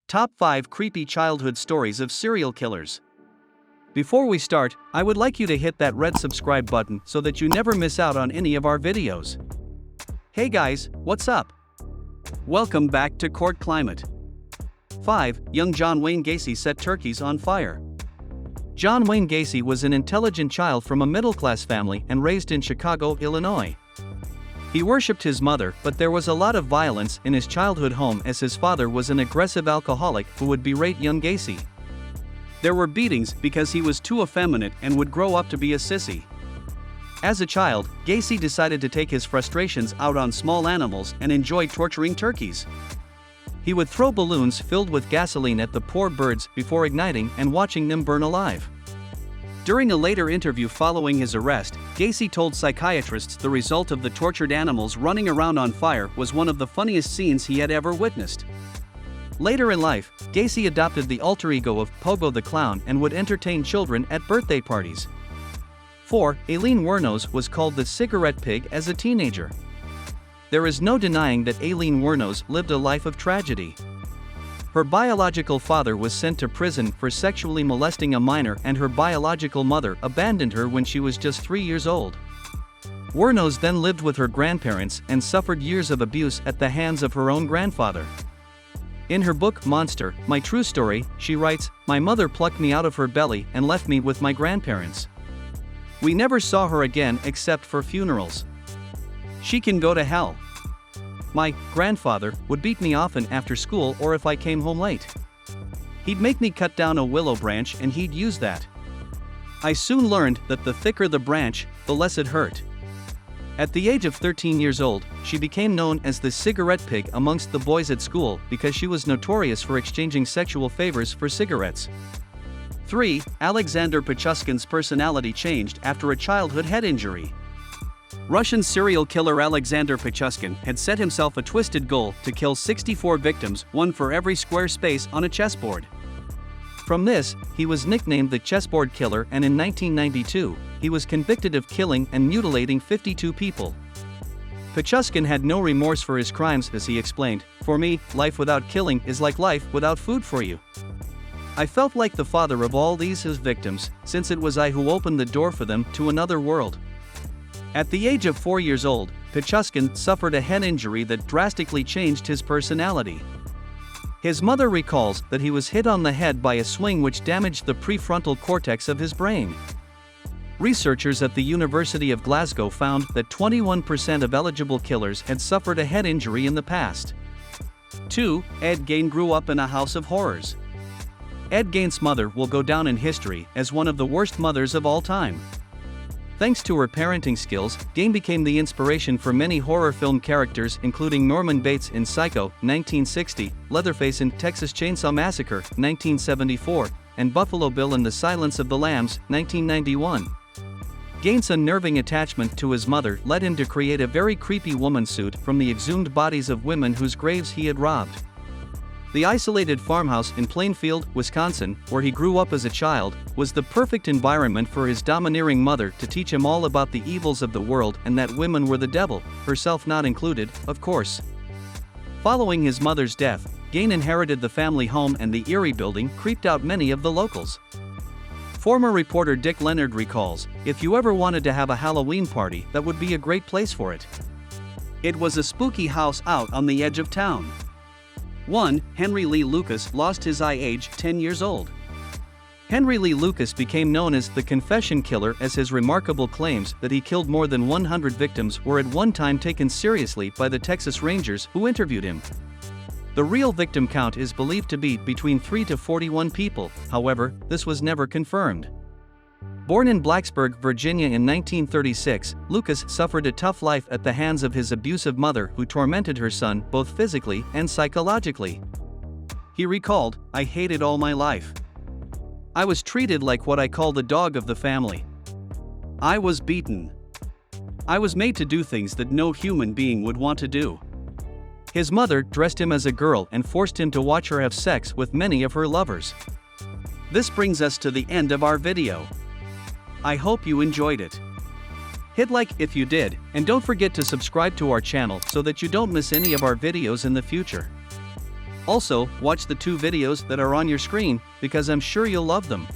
Top 5 Creepy Childhood Stories of Serial Killers. Before we start, I would like you to hit that red subscribe button so that you never miss out on any of our videos. Hey guys, what's up? Welcome back to Court Climate. 5. Young John Wayne Gasy set turkeys on fire. John Wayne Gasy was an intelligent child from a middle-class family and raised in Chicago, Illinois. He worshipped his mother, but there was a lot of violence in his childhood home as his father was an aggressive alcoholic who would berate young Gasy. There were beatings because he was too effeminate and would grow up to be a sissy. As a child, Gasy decided to take his frustrations out on small animals and enjoyed torturing turkeys. He would throw balloons filled with gasoline at the poor birds before igniting and watching them burn alive. During a later interview following his arrest, Gasy told psychiatrists the result of the tortured animals running around on fire was one of the funniest scenes he had ever witnessed. Later in life, Gasy adopted the alter ego of Pogo the Clown and would entertain children at birthday parties. 4. Aileen Wuornos was called the cigarette pig as a teenager. There is no denying that Aileen Wuornos lived a life of tragedy. Her biological father was sent to prison for sexually molesting a minor, and her biological mother abandoned her when she was just 3 years old. Wuornos then lived with her grandparents and suffered years of abuse at the hands of her own grandfather. In her book Monster, My True Story, she writes, "My mother plucked me out of her belly and left me with my grandparents. We never saw her again except for funerals. She can go to hell. My grandfather would beat me often after school or if I came home late. He'd make me cut down a willow branch and he'd use that. I soon learned that the thicker the branch, the less it hurt." At the age of 13 years old, she became known as the cigarette pig amongst the boys at school because she was notorious for exchanging sexual favors for cigarettes. 3. Alexander Pichushkin's personality changed after a childhood head injury. Russian serial killer Alexander Pichushkin had set himself a twisted goal to kill 64 victims, one for every square space on a chessboard. From this, he was nicknamed the chessboard killer, and in 1992, he was convicted of killing and mutilating 52 people. Pichushkin had no remorse for his crimes as he explained, "For me, life without killing is like life without food for you. I felt like the father of all these his victims, since it was I who opened the door for them to another world." At the age of 4 years old, Pichushkin suffered a head injury that drastically changed his personality. His mother recalls that he was hit on the head by a swing which damaged the prefrontal cortex of his brain. Researchers at the University of Glasgow found that 21% of eligible killers had suffered a head injury in the past. 2. Ed Gein grew up in a house of horrors. Ed Gein's mother will go down in history as one of the worst mothers of all time. Thanks to her parenting skills, Gein became the inspiration for many horror film characters including Norman Bates in Psycho, 1960, Leatherface in Texas Chainsaw Massacre, 1974, and Buffalo Bill in The Silence of the Lambs, 1991. Gein's unnerving attachment to his mother led him to create a very creepy woman suit from the exhumed bodies of women whose graves he had robbed. The isolated farmhouse in Plainfield, Wisconsin, where he grew up as a child, was the perfect environment for his domineering mother to teach him all about the evils of the world and that women were the devil, herself not included, of course. Following his mother's death, Gein inherited the family home, and the eerie building creeped out many of the locals. Former reporter Dick Leonard recalls, "If you ever wanted to have a Halloween party, that would be a great place for it. It was a spooky house out on the edge of town." 1. Henry Lee Lucas lost his eye aged 10 years old. Henry Lee Lucas became known as the Confession Killer as his remarkable claims that he killed more than 100 victims were at one time taken seriously by the Texas Rangers who interviewed him. The real victim count is believed to be between 3 to 41 people, however, this was never confirmed. Born in Blacksburg, Virginia in 1936, Lucas suffered a tough life at the hands of his abusive mother who tormented her son both physically and psychologically. He recalled, "I hated all my life. I was treated like what I call the dog of the family. I was beaten. I was made to do things that no human being would want to do." His mother dressed him as a girl and forced him to watch her have sex with many of her lovers. This brings us to the end of our video. I hope you enjoyed it. Hit like if you did, and don't forget to subscribe to our channel so that you don't miss any of our videos in the future. Also, watch the 2 videos that are on your screen, because I'm sure you'll love them.